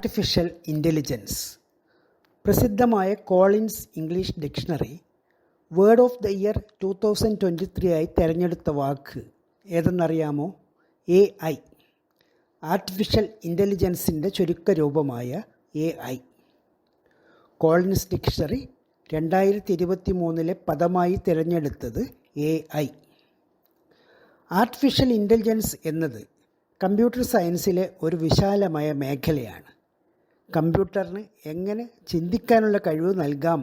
Artificial intelligence. പ്രസിദ്ധമായ Collins English dictionary word of the year 2023 ആയി തിരഞ്ഞെടുത്ത വാക്ക് ഏതെന്നറിയാമോ? AI. ആർട്ടിഫിഷ്യൽ ഇൻ്റലിജൻസിൻ്റെ ചുരുക്കരൂപമായ AI. കോളിൻസ് ഡിക്ഷണറി 2023 പദമായി തിരഞ്ഞെടുത്തത് AI. ആർട്ടിഫിഷ്യൽ ഇൻ്റലിജൻസ് എന്നത് കമ്പ്യൂട്ടർ സയൻസിലെ ഒരു വിശാലമായ മേഖലയാണ്. കമ്പ്യൂട്ടറിന് എങ്ങനെ ചിന്തിക്കാനുള്ള കഴിവ് നൽകാം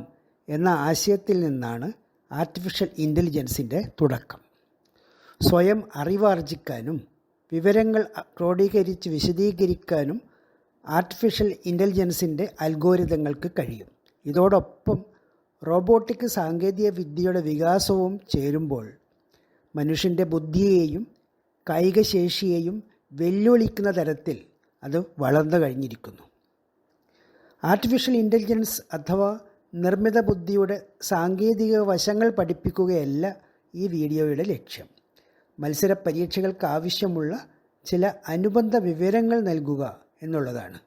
എന്ന ആശയത്തിൽ നിന്നാണ് ആർട്ടിഫിഷ്യൽ ഇൻ്റലിജൻസിൻ്റെ തുടക്കം. സ്വയം അറിവാർജിക്കാനും വിവരങ്ങൾ ക്രോഡീകരിച്ച് വിശദീകരിക്കാനും ആർട്ടിഫിഷ്യൽ ഇൻ്റലിജൻസിൻ്റെ അൽഗോരിതങ്ങൾക്ക് കഴിയും. ഇതോടൊപ്പം റോബോട്ടിക് സാങ്കേതിക വിദ്യയുടെ വികാസവും ചേരുമ്പോൾ മനുഷ്യൻ്റെ ബുദ്ധിയെയും കായികശേഷിയെയും വെല്ലുവിളിക്കുന്ന തരത്തിൽ അത് വളർന്നു കഴിഞ്ഞിരിക്കുന്നു. ആർട്ടിഫിഷ്യൽ ഇൻ്റലിജൻസ് അഥവാ നിർമ്മിത ബുദ്ധിയുടെ സാങ്കേതിക വശങ്ങൾ പഠിപ്പിക്കുകയല്ല ഈ വീഡിയോയുടെ ലക്ഷ്യം. മത്സര പരീക്ഷകൾക്ക് ആവശ്യമുള്ള ചില അനുബന്ധ വിവരങ്ങൾ നൽകുക എന്നുള്ളതാണ്.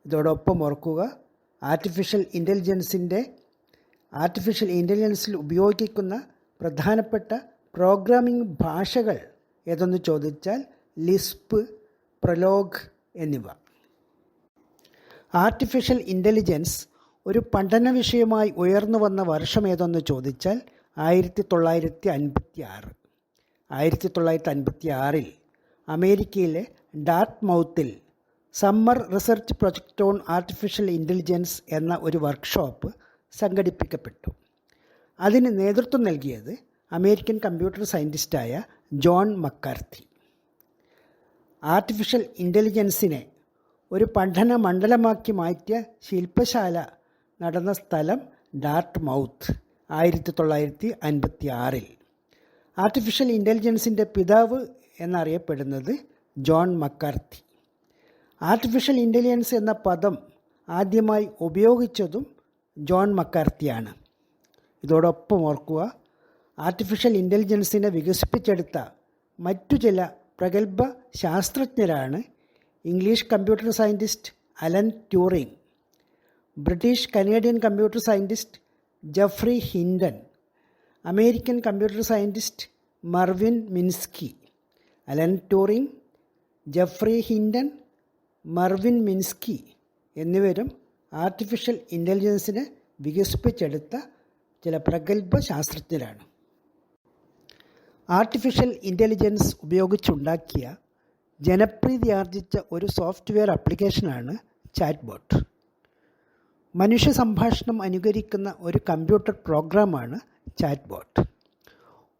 ഇതോടൊപ്പം ഓർക്കുക, ആർട്ടിഫിഷ്യൽ ഇൻ്റലിജൻസിൽ ഉപയോഗിക്കുന്ന പ്രധാനപ്പെട്ട പ്രോഗ്രാമിംഗ് ഭാഷകൾ ഏതെന്ന് ചോദിച്ചാൽ ലിസ്പ്, പ്രൊലോഗ് എന്നിവ. ആർട്ടിഫിഷ്യൽ ഇൻ്റലിജൻസ് ഒരു പഠന വിഷയമായി ഉയർന്നു വന്ന വർഷം ഏതെന്ന് ചോദിച്ചാൽ 1956. 1956 അമേരിക്കയിലെ ഡാർട്ട്മൗത്തിൽ summer research project on artificial intelligence എന്ന ഒരു വർക്ക്ഷോപ്പ് സംഘടിപ്പിക്കപ്പെട്ടു. അതിന് നേതൃത്വം നൽകിയത് അമേരിക്കൻ കമ്പ്യൂട്ടർ സയൻറ്റിസ്റ്റായ ജോൺ മക്കാർത്തി. ആർട്ടിഫിഷ്യൽ ഇൻ്റലിജൻസിനെ ഒരു പഠന മണ്ഡലമാക്കി മാറ്റിയ ശില്പശാല നടന്ന സ്ഥലം ഡാർട്ട്മൗത്ത്. 1956 ആർട്ടിഫിഷ്യൽ ഇൻ്റലിജൻസിൻ്റെ പിതാവ് എന്നറിയപ്പെടുന്നത് ജോൺ മക്കാർത്തി. ആർട്ടിഫിഷ്യൽ ഇൻ്റലിജൻസ് എന്ന പദം ആദ്യമായി ഉപയോഗിച്ചതും ജോൺ മക്കാർത്തിയാണ്. ഇതോടൊപ്പം ഓർക്കുക, ആർട്ടിഫിഷ്യൽ ഇൻ്റലിജൻസിനെ വികസിപ്പിച്ചെടുത്ത മറ്റു ചില പ്രഗത്ഭ ശാസ്ത്രജ്ഞരാണ് English computer scientist Alan Turing, British Canadian computer scientist Geoffrey Hinton, American computer scientist Marvin Minsky. Alan Turing, Geoffrey Hinton, Marvin Minsky എന്നിവരും ആർട്ടിഫിഷ്യൽ ഇൻ്റലിജൻസിനെ വികസിപ്പിച്ചെടുത്ത ചില പ്രഗത്ഭ ശാസ്ത്രജ്ഞരാണ്. ആർട്ടിഫിഷ്യൽ ഇൻ്റലിജൻസ് ഉപയോഗിച്ചുണ്ടാക്കിയ ജനപ്രീതി ആർജിച്ച ഒരു സോഫ്റ്റ്വെയർ ആപ്ലിക്കേഷനാണ് ചാറ്റ് ബോട്ട്. മനുഷ്യ സംഭാഷണം അനുകരിക്കുന്ന ഒരു കമ്പ്യൂട്ടർ പ്രോഗ്രാമാണ് ചാറ്റ് ബോട്ട്.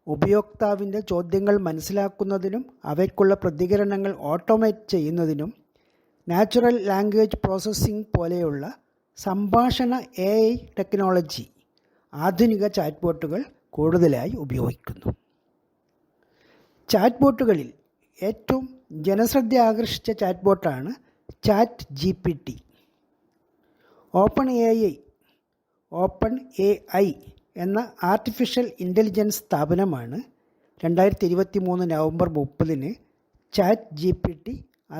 ഉപയോക്താവിൻ്റെ ചോദ്യങ്ങൾ മനസ്സിലാക്കുന്നതിനും അവയ്ക്കുള്ള പ്രതികരണങ്ങൾ ഓട്ടോമേറ്റ് ചെയ്യുന്നതിനും നാച്ചുറൽ ലാംഗ്വേജ് പ്രോസസ്സിംഗ് പോലെയുള്ള സംഭാഷണ AI ടെക്നോളജി ആധുനിക ചാറ്റ് ബോട്ടുകൾ കൂടുതലായി ഉപയോഗിക്കുന്നു. ചാറ്റ് ബോട്ടുകളിൽ ഏറ്റവും ജനശ്രദ്ധ ആകർഷിച്ച ചാറ്റ് ബോട്ടാണ് ചാറ്റ് GPT. ഓപ്പൺ AI എന്ന ആർട്ടിഫിഷ്യൽ ഇൻ്റലിജൻസ് സ്ഥാപനമാണ് 2023 നവംബർ 30 ചാറ്റ് GPT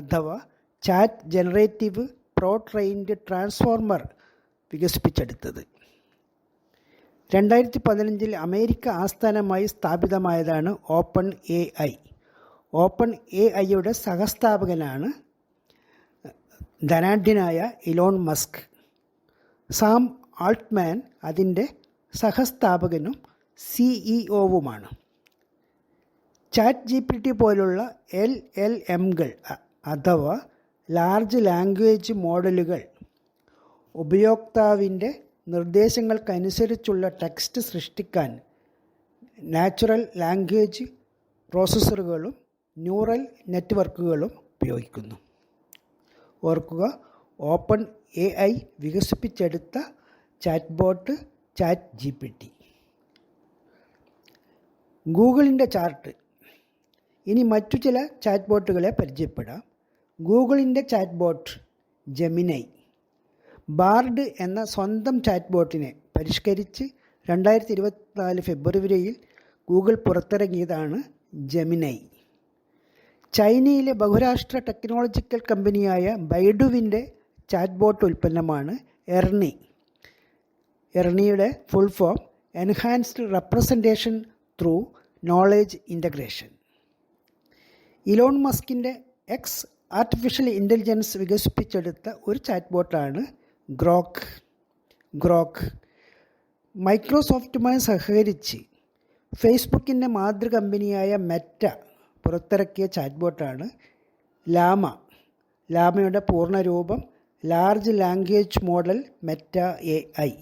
അഥവാ chat generative pre trained transformer വികസിപ്പിച്ചെടുത്തത്. 2015 അമേരിക്ക ആസ്ഥാനമായി സ്ഥാപിതമായതാണ് ഓപ്പൺ AI. ഓപ്പൺ AIയുടെ സഹസ്ഥാപകനാണ് ധനാഢ്യനായ ഇലോൺ മസ്ക്. സാം ആൾട്ട്മാൻ അതിൻ്റെ സഹസ്ഥാപകനും CEOവുമാണ്. ചാറ്റ് GPT പോലുള്ള LLMകൾ അഥവാ ലാർജ് ലാംഗ്വേജ് മോഡലുകൾ ഉപയോക്താവിൻ്റെ നിർദ്ദേശങ്ങൾക്കനുസരിച്ചുള്ള ടെക്സ്റ്റ് സൃഷ്ടിക്കാൻ നാച്ചുറൽ ലാംഗ്വേജ് പ്രോസസ്സറുകളും ന്യൂറൽ നെറ്റ്വർക്കുകളും ഉപയോഗിക്കുന്നു. ഓർക്കുക, ഓപ്പൺ AI വികസിപ്പിച്ചെടുത്ത ചാറ്റ് ബോട്ട് ചാറ്റ് GPT. ഗൂഗിളിൻ്റെ ചാർട്ട്. ഇനി മറ്റു ചില ചാറ്റ് ബോട്ടുകളെ പരിചയപ്പെടാം. ഗൂഗിളിൻ്റെ ചാറ്റ് ബോട്ട് ജെമിനൈ. ബാർഡ് എന്ന സ്വന്തം ചാറ്റ് ബോട്ടിനെ പരിഷ്കരിച്ച് 2024 ഫെബ്രുവരിയിൽ ഗൂഗിൾ പുറത്തിറങ്ങിയതാണ് ജെമിനൈ. ചൈനയിലെ ബഹുരാഷ്ട്ര ടെക്നോളജിക്കൽ കമ്പനിയായ ബൈഡുവിൻ്റെ ചാറ്റ് ബോട്ട് ഉൽപ്പന്നമാണ് എർണി. എർണിയുടെ full form enhanced representation through knowledge integration. Elon മസ്കിൻ്റെ എക്സ് ആർട്ടിഫിഷ്യൽ ഇൻ്റലിജൻസ് വികസിപ്പിച്ചെടുത്ത ഒരു ചാറ്റ് ബോട്ടാണ് ഗ്രോക്ക്. മൈക്രോസോഫ്റ്റുമായി സഹകരിച്ച് ഫേസ്ബുക്കിൻ്റെ മാതൃ കമ്പനിയായ മെറ്റ പുറത്തിറക്കിയ ചാറ്റ് ബോട്ടാണ് ലാമയുടെ പൂർണ്ണരൂപം large language model Meta AI.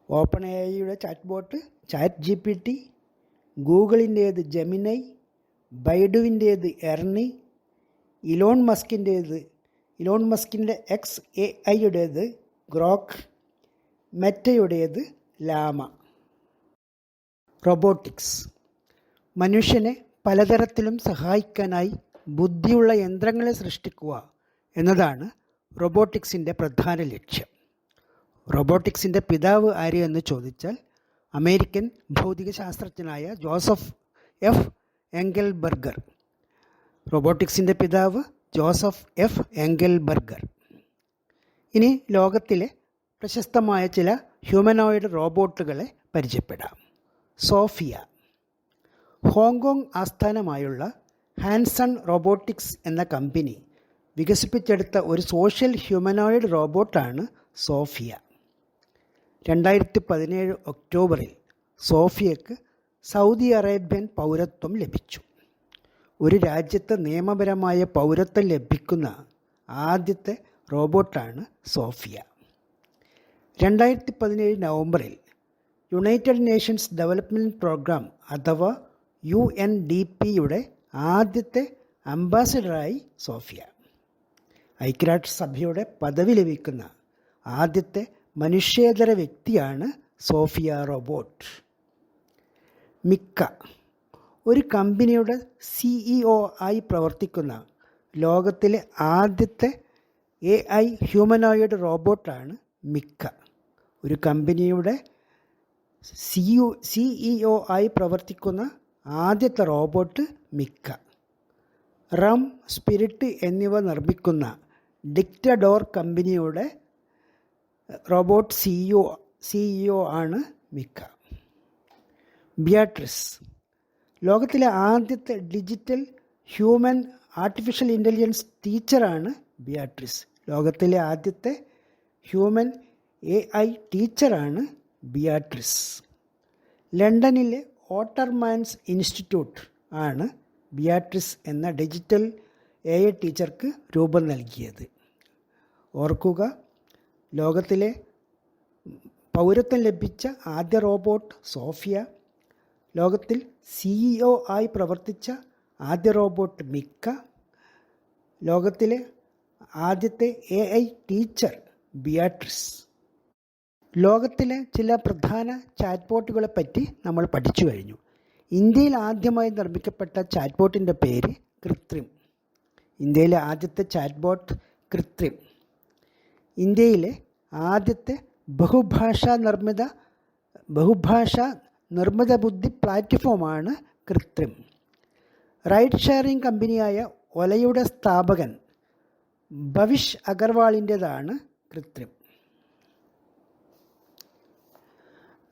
Open AIയുടെ ചാറ്റ് ബോട്ട് ChatGPT, ഗൂഗിളിൻ്റേത് ജെമിനൈ, ബൈഡുവിൻ്റേത് എർണി, ഇലോൺ മസ്കിൻ്റെ എക്സ് AIയുടേത് ഗ്രോക്ക്, മെറ്റയുടേത് ലാമ. റോബോട്ടിക്സ് മനുഷ്യനെ പലതരത്തിലും സഹായിക്കാനായി ബുദ്ധിയുള്ള യന്ത്രങ്ങളെ സൃഷ്ടിക്കുക എന്നതാണ് റോബോട്ടിക്സിൻ്റെ പ്രധാന ലക്ഷ്യം. റോബോട്ടിക്സിൻ്റെ പിതാവ് ആര് എന്ന് ചോദിച്ചാൽ അമേരിക്കൻ ഭൗതികശാസ്ത്രജ്ഞനായ ജോസഫ് F. എംഗൽബർഗർ. റോബോട്ടിക്സിൻ്റെ പിതാവ് ജോസഫ് F. എംഗൽബർഗർ. ഇനി ലോകത്തിലെ പ്രശസ്തമായ ചില ഹ്യൂമനോയിഡ് റോബോട്ടുകളെ പരിചയപ്പെടാം. സോഫിയ. ഹോങ്കോങ് ആസ്ഥാനമായുള്ള ഹാൻസൺ റോബോട്ടിക്സ് എന്ന കമ്പനി വികസിപ്പിച്ചെടുത്ത ഒരു സോഷ്യൽ ഹ്യൂമനോയിഡ് റോബോട്ടാണ് സോഫിയ. 2017 ഒക്ടോബറിൽ സോഫിയക്ക് സൗദി അറേബ്യൻ പൗരത്വം ലഭിച്ചു. ഒരു രാജ്യത്ത് നിയമപരമായ പൗരത്വം ലഭിക്കുന്ന ആദ്യത്തെ റോബോട്ടാണ് സോഫിയ. 2017 നവംബറിൽ യുണൈറ്റഡ് നേഷൻസ് ഡെവലപ്മെൻറ്റ് പ്രോഗ്രാം അഥവാ UNDPയുടെ ആദ്യത്തെ അംബാസഡറായി സോഫിയ. ഐക്യരാഷ്ട്രസഭയുടെ പദവി ലഭിക്കുന്ന ആദ്യത്തെ മനുഷ്യേതര വ്യക്തിയാണ് സോഫിയ റോബോട്ട്. മിക്ക ഒരു കമ്പനിയുടെ CEO ആയി പ്രവർത്തിക്കുന്ന ലോകത്തിലെ ആദ്യത്തെ AI ഹ്യൂമനോയിഡ് റോബോട്ടാണ് മിക്ക. ഒരു കമ്പനിയുടെ CEO ആയി പ്രവർത്തിക്കുന്ന ആദ്യത്തെ റോബോട്ട് മിക്ക. റം, സ്പിരിറ്റ് എന്നിവ നിർമ്മിക്കുന്ന ഡിക്റ്റഡോർ കമ്പനിയുടെ റോബോട്ട് CEO ആണ് മിക്ക. ബിയാട്രിസ് ലോകത്തിലെ ആദ്യത്തെ ഡിജിറ്റൽ ഹ്യൂമൻ ആർട്ടിഫിഷ്യൽ ഇൻ്റലിജൻസ് ടീച്ചറാണ് ബിയാട്രിസ്. ലോകത്തിലെ ആദ്യത്തെ ഹ്യൂമൻ AI ടീച്ചറാണ് ബിയാട്രിസ്. ലണ്ടനിലെ ഓട്ടർമാൻസ് ഇൻസ്റ്റിറ്റ്യൂട്ട് ആണ് ബിയാട്രിസ് എന്ന ഡിജിറ്റൽ AI ടീച്ചർക്ക് രൂപം നൽകിയത്. ഓർക്കുക, ലോകത്തിലെ പൗരത്വം ലഭിച്ച ആദ്യ റോബോട്ട് സോഫിയ, ലോകത്തിൽ CEO ആയി പ്രവർത്തിച്ച ആദ്യ റോബോട്ട് മിക്ക, ലോകത്തിലെ ആദ്യത്തെ AI ടീച്ചർ ബിയാട്രിസ്. ലോകത്തിലെ ചില പ്രധാന ചാറ്റ് ബോട്ടുകളെ പറ്റി നമ്മൾ പഠിച്ചു കഴിഞ്ഞു. ഇന്ത്യയിൽ ആദ്യമായി നിർമ്മിക്കപ്പെട്ട ചാറ്റ് ബോട്ടിൻ്റെ പേര് കൃത്രിം. ഇന്ത്യയിലെ ആദ്യത്തെ ചാറ്റ് ബോട്ട് കൃത്രിം. ഇന്ത്യയിലെ ആദ്യത്തെ ബഹുഭാഷാ നിർമ്മിത ബുദ്ധി പ്ലാറ്റ്ഫോമാണ് കൃത്രിം. റൈഡ് ഷെയറിംഗ് കമ്പനിയായ ഒലയുടെ സ്ഥാപകൻ ഭവിഷ് അഗർവാളിൻ്റേതാണ് കൃത്രിം.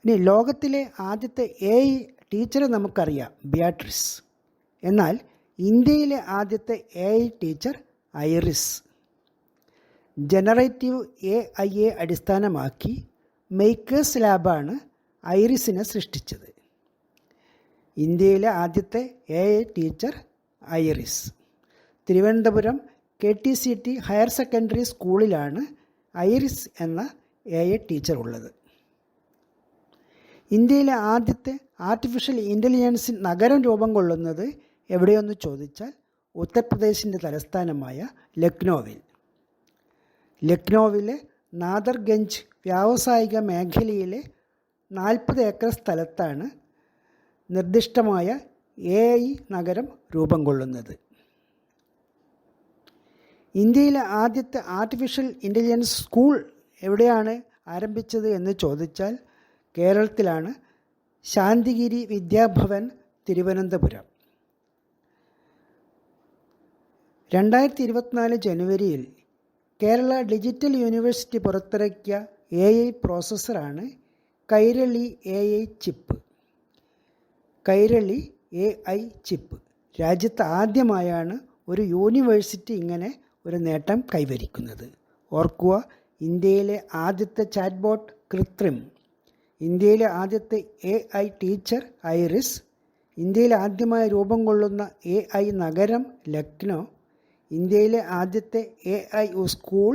ഇനി ലോകത്തിലെ ആദ്യത്തെ AI ടീച്ചറെ നമുക്കറിയാം, ബിയാട്രിസ്. എന്നാൽ ഇന്ത്യയിലെ ആദ്യത്തെ AI ടീച്ചർ ഐറിസ്. ജനറേറ്റീവ് AIയെ അടിസ്ഥാനമാക്കി മേക്കേഴ്സ് ലാബാണ് ഐറിസിനെ സൃഷ്ടിച്ചത്. ഇന്ത്യയിലെ ആദ്യത്തെ AI teacher iris. Thiruvananthapuram KTCT higher secondary സ്കൂളിലാണ് ഐറിസ് എന്ന AI ടീച്ചർ ഉള്ളത്. ഇന്ത്യയിലെ ആദ്യത്തെ ആർട്ടിഫിഷ്യൽ ഇൻ്റലിജൻസ് നഗരം രൂപം കൊള്ളുന്നത് എവിടെയെന്ന് ചോദിച്ചാൽ ഉത്തർപ്രദേശിൻ്റെ തലസ്ഥാനമായ ലക്നൗവിലെ നാദർഗഞ്ച് വ്യാവസായിക മേഖലയിലെ 40 ഏക്കർ സ്ഥലത്താണ് നിർദ്ദിഷ്ടമായ AI നഗരം രൂപം കൊള്ളുന്നത്. ഇന്ത്യയിലെ ആദ്യത്തെ ആർട്ടിഫിഷ്യൽ ഇൻ്റലിജൻസ് സ്കൂൾ എവിടെയാണ് ആരംഭിച്ചത് എന്ന് ചോദിച്ചാൽ കേരളത്തിലാണ്. ശാന്തിഗിരി വിദ്യാഭവൻ, തിരുവനന്തപുരം. 2024 ജനുവരിയിൽ കേരള ഡിജിറ്റൽ യൂണിവേഴ്സിറ്റി പുറത്തിറക്കിയ AI പ്രോസസ്സറാണ് Kairali AI chip. Kairali AI chip രാജ്യത്ത് ആദ്യമായാണ് ഒരു യൂണിവേഴ്സിറ്റി ഇങ്ങനെ ഒരു നേട്ടം കൈവരിക്കുന്നത്. ഓർക്കുക, ഇന്ത്യയിലെ ആദ്യത്തെ ചാറ്റ്ബോട്ട് കൃത്രിം, ഇന്ത്യയിലെ ആദ്യത്തെ AI ടീച്ചർ ഐറിസ്, ഇന്ത്യയിൽ ആദ്യമായി രൂപം കൊള്ളുന്ന AI നഗരം ലക്നൗ, ഇന്ത്യയിലെ ആദ്യത്തെ AI school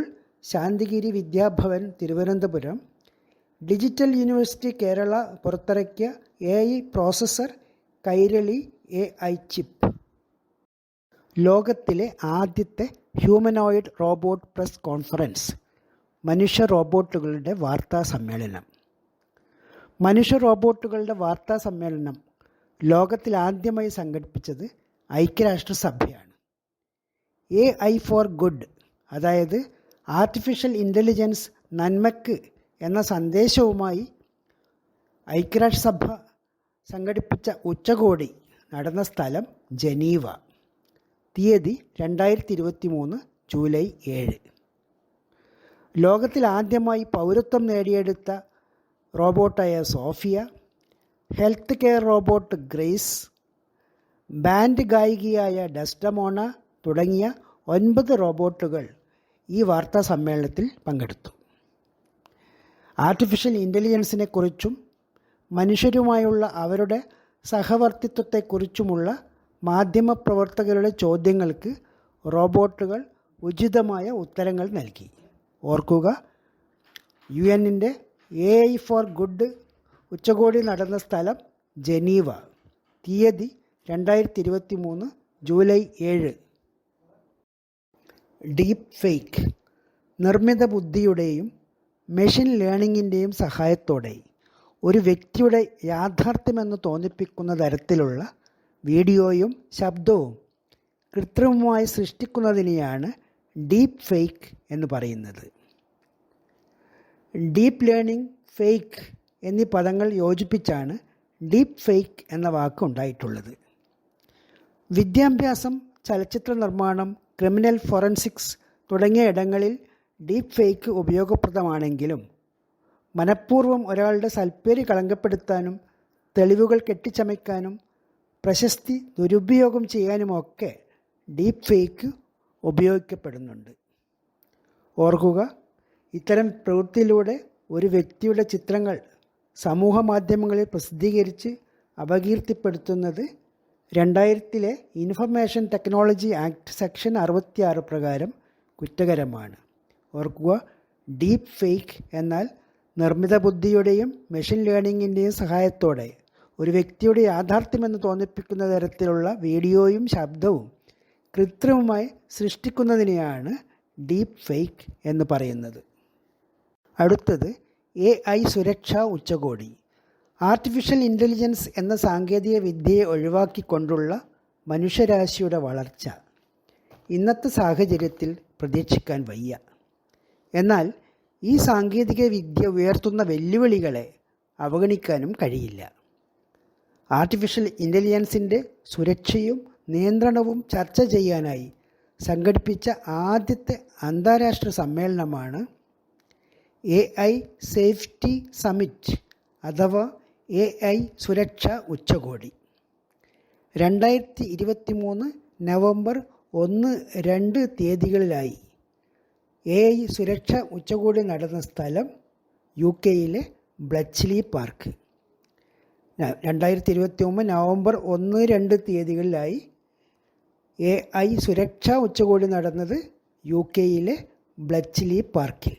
Shantigiri Vidyabhavan Thiruvananthapuram, digital university Kerala പുറത്തിറക്കിയ AI processor Kairali AI chip. ലോകത്തിലെ ആദ്യത്തെ ഹ്യൂമനോയിഡ് റോബോട്ട് പ്രസ് കോൺഫറൻസ്, മനുഷ്യ റോബോട്ടുകളുടെ വാർത്താ സമ്മേളനം. മനുഷ്യ റോബോട്ടുകളുടെ വാർത്താ സമ്മേളനം ലോകത്തിൽ ആദ്യമായി സംഘടിപ്പിച്ചത് ഐക്യരാഷ്ട്രസഭയാണ്. AI ഫോർ ഗുഡ്, അതായത് ആർട്ടിഫിഷ്യൽ ഇൻ്റലിജൻസ് നന്മയ്ക്ക് എന്ന സന്ദേശവുമായി ഐക്യരാഷ്ട്രസഭ സംഘടിപ്പിച്ച ഉച്ചകോടി നടന്ന സ്ഥലം ജനീവ. തീയതി 2023 ജൂലൈ 7. ലോകത്തിൽ ആദ്യമായി പൗരത്വം നേടിയെടുത്ത റോബോട്ടായ Sophia, health care robot Grace, band ഗായികയായ ഡെസ്ഡമോണ തുടങ്ങിയ 9 റോബോട്ടുകൾ ഈ വാർത്താ സമ്മേളനത്തിൽ പങ്കെടുത്തു. ആർട്ടിഫിഷ്യൽ ഇൻ്റലിജൻസിനെക്കുറിച്ചും മനുഷ്യരുമായുള്ള അവരുടെ സഹവർത്തിത്വത്തെക്കുറിച്ചുമുള്ള മാധ്യമപ്രവർത്തകരുടെ ചോദ്യങ്ങൾക്ക് റോബോട്ടുകൾ ഉചിതമായ ഉത്തരങ്ങൾ നൽകി. ഓർക്കുക, UN AI ഫോർ ഗുഡ് ഉച്ചകോടി നടന്ന സ്ഥലം ജനീവ. തീയതി 2023 ജൂലൈ 7. ഡീപ്പ് ഫേക്ക്, നിർമ്മിത ബുദ്ധിയുടെയും മെഷീൻ ലേണിങ്ങിൻ്റെയും സഹായത്തോടെ ഒരു വ്യക്തിയുടെ യാഥാർത്ഥ്യമെന്ന് തോന്നിപ്പിക്കുന്ന തരത്തിലുള്ള വീഡിയോയും ശബ്ദവും കൃത്രിമമായി സൃഷ്ടിക്കുന്നതിനെയാണ് ഡീപ്പ് ഫേക്ക് എന്ന് പറയുന്നത്. ഡീപ്പ് ലേണിംഗ്, ഫേക്ക് എന്നീ പദങ്ങൾ യോജിപ്പിച്ചാണ് ഡീപ്പ് ഫേക്ക് എന്ന വാക്ക് ഉണ്ടായിട്ടുള്ളത്. വിദ്യാഭ്യാസം, ചലച്ചിത്ര നിർമ്മാണം, ക്രിമിനൽ ഫോറൻസിക്സ് തുടങ്ങിയ ഇടങ്ങളിൽ ഡീപ്പ് ഫേക്ക് ഉപയോഗപ്രദമാണെങ്കിലും മനഃപൂർവ്വം ഒരാളുടെ സൽപ്പേര് കളങ്കപ്പെടുത്താനും തെളിവുകൾ കെട്ടിച്ചമയ്ക്കാനും പ്രശസ്തി ദുരുപയോഗം ചെയ്യാനുമൊക്കെ ഡീപ്പ് ഫേക്ക് ഉപയോഗിക്കപ്പെടുന്നുണ്ട്. ഓർക്കുക, ഇത്തരം പ്രവൃത്തിയിലൂടെ ഒരു വ്യക്തിയുടെ ചിത്രങ്ങൾ സമൂഹ മാധ്യമങ്ങളിൽ പ്രസിദ്ധീകരിച്ച് അപകീർത്തിപ്പെടുത്തുന്നത് 2000 ഇൻഫർമേഷൻ ടെക്നോളജി ആക്ട് സെക്ഷൻ 66 പ്രകാരം കുറ്റകരമാണ്. ഓർക്കുക, ഡീപ്പ് ഫേക്ക് എന്നാൽ നിർമ്മിത ബുദ്ധിയുടെയും മെഷീൻ ലേണിങ്ങിൻ്റെയും സഹായത്തോടെ ഒരു വ്യക്തിയുടെ യാഥാർത്ഥ്യമെന്ന് തോന്നിപ്പിക്കുന്ന തരത്തിലുള്ള വീഡിയോയും ശബ്ദവും കൃത്രിമമായി സൃഷ്ടിക്കുന്നതിനെയാണ് ഡീപ്പ് ഫേക്ക് എന്ന് പറയുന്നത്. അടുത്തത് AI സുരക്ഷാ ഉച്ചകോടി. ആർട്ടിഫിഷ്യൽ ഇൻ്റലിജൻസ് എന്ന സാങ്കേതിക വിദ്യയെ ഒഴിവാക്കിക്കൊണ്ടുള്ള മനുഷ്യരാശിയുടെ വളർച്ച ഇന്നത്തെ സാഹചര്യത്തിൽ പ്രതീക്ഷിക്കാൻ വയ്യ. എന്നാൽ ഈ സാങ്കേതിക വിദ്യ ഉയർത്തുന്ന വെല്ലുവിളികളെ അവഗണിക്കാനും കഴിയില്ല. ആർട്ടിഫിഷ്യൽ ഇൻ്റലിജൻസിൻ്റെ സുരക്ഷയും നിയന്ത്രണവും ചർച്ച ചെയ്യാനായി സംഘടിപ്പിച്ച ആദ്യത്തെ അന്താരാഷ്ട്ര സമ്മേളനമാണ് AI സേഫ്റ്റി സമ്മിറ്റ് അഥവാ AI സുരക്ഷാ ഉച്ചകോടി. 2023 നവംബർ 1-2 തീയതികളിലായി AI സുരക്ഷാ ഉച്ചകോടി നടന്ന സ്ഥലം UK ബ്ലച്ച്ലി പാർക്ക്. 2023 നവംബർ 1-2 തീയതികളിലായി AI സുരക്ഷാ ഉച്ചകോടി നടന്നത് UK ബ്ലച്ച്ലി പാർക്കിൽ.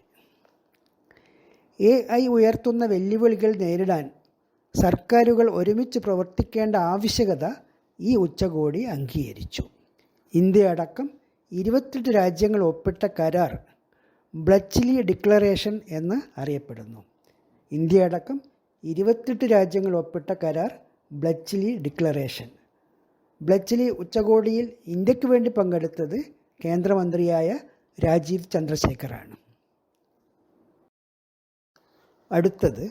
AI ഉയർത്തുന്ന വെല്ലുവിളികൾ നേരിടാൻ സർക്കാരുകൾ ഒരുമിച്ച് പ്രവർത്തിക്കേണ്ട ആവശ്യകത ഈ ഉച്ചകോടി അംഗീകരിച്ചു. ഇന്ത്യ അടക്കം 28 രാജ്യങ്ങൾ ഒപ്പിട്ട കരാർ ബ്ലച്ച്ലി ഡിക്ലറേഷൻ എന്ന് അറിയപ്പെടുന്നു. ഇന്ത്യ അടക്കം 28 രാജ്യങ്ങൾ ഒപ്പിട്ട കരാർ ബ്ലച്ച്ലി ഡിക്ലറേഷൻ. ബ്ലച്ച്ലി ഉച്ചകോടിയിൽ ഇന്ത്യക്ക് വേണ്ടി പങ്കെടുത്തത് കേന്ദ്രമന്ത്രിയായ രാജീവ് ചന്ദ്രശേഖറാണ്. അടുത്തത്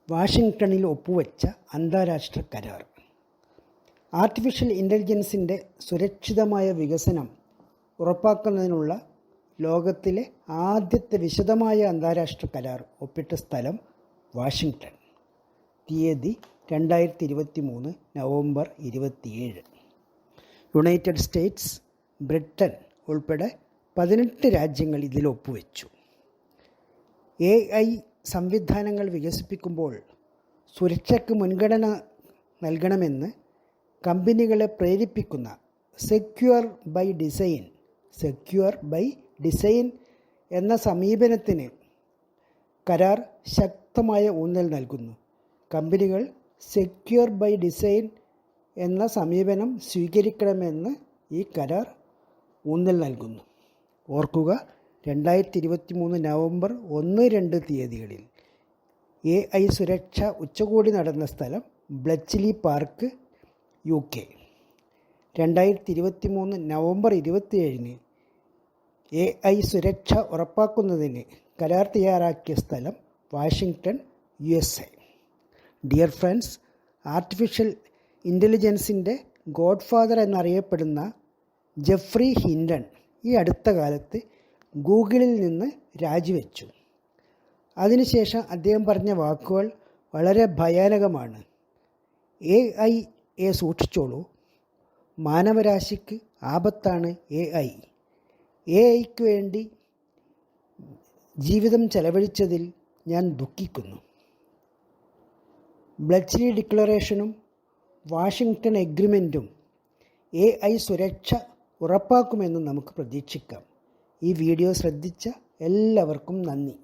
വാഷിങ്ടണിൽ ഒപ്പുവെച്ച അന്താരാഷ്ട്ര കരാർ. ആർട്ടിഫിഷ്യൽ ഇൻ്റലിജൻസിൻ്റെ സുരക്ഷിതമായ വികസനം ഉറപ്പാക്കുന്നതിനുള്ള ലോകത്തിലെ ആദ്യത്തെ വിശദമായ അന്താരാഷ്ട്ര കരാർ ഒപ്പിട്ട സ്ഥലം വാഷിങ്ടൺ. തീയതി 2023 നവംബർ 27. യുണൈറ്റഡ് സ്റ്റേറ്റ്സ്, ബ്രിട്ടൻ ഉൾപ്പെടെ 18 രാജ്യങ്ങൾ ഇതിൽ ഒപ്പുവെച്ചു. AI സംവിധാനങ്ങൾ വികസിപ്പിക്കുമ്പോൾ സുരക്ഷയ്ക്ക് മുൻഗണന നൽകണമെന്ന് കമ്പനികളെ പ്രേരിപ്പിക്കുന്ന സെക്യൂർ ബൈ ഡിസൈൻ എന്ന സമീപനത്തിന് കരാർ ശക്തമായ ഊന്നൽ നൽകുന്നു. കമ്പനികൾ സെക്യൂർ ബൈ ഡിസൈൻ എന്ന സമീപനം സ്വീകരിക്കണമെന്ന് ഈ കരാർ ഊന്നൽ നൽകുന്നു. ഓർക്കുക, 2023 നവംബർ 1-2 തീയതികളിൽ AI സുരക്ഷ ഉച്ചകോടി നടന്ന സ്ഥലം Bletchley Park, UK. 2023 November 27 AI സുരക്ഷ ഉറപ്പാക്കുന്നതിന് കരാർ തയ്യാറാക്കിയ സ്ഥലം Washington, USA. Dear friends, artificial ഇൻ്റലിജൻസിൻ്റെ ഗോഡ് ഫാദർ എന്നറിയപ്പെടുന്ന ജെഫ്രി ഹിൻഡൺ ഈ അടുത്ത കാലത്ത് ഗൂഗിളിൽ നിന്ന് രാജിവെച്ചു. അതിനുശേഷം അദ്ദേഹം പറഞ്ഞ വാക്കുകൾ വളരെ ഭയാനകമാണ്. AIയെ സൂക്ഷിച്ചോളൂ, മാനവരാശിക്ക് ആപത്താണ് AI. AIക്ക് വേണ്ടി ജീവിതം ചെലവഴിച്ചതിൽ ഞാൻ ദുഃഖിക്കുന്നു. ബ്ലെച്ച്ലി ഡിക്ലറേഷനും വാഷിങ്ടൺ എഗ്രിമെൻറ്റും AI സുരക്ഷ ഉറപ്പാക്കുമെന്ന് നമുക്ക് പ്രതീക്ഷിക്കാം. ഈ വീഡിയോ ശ്രദ്ധിച്ച എല്ലാവർക്കും നന്ദി.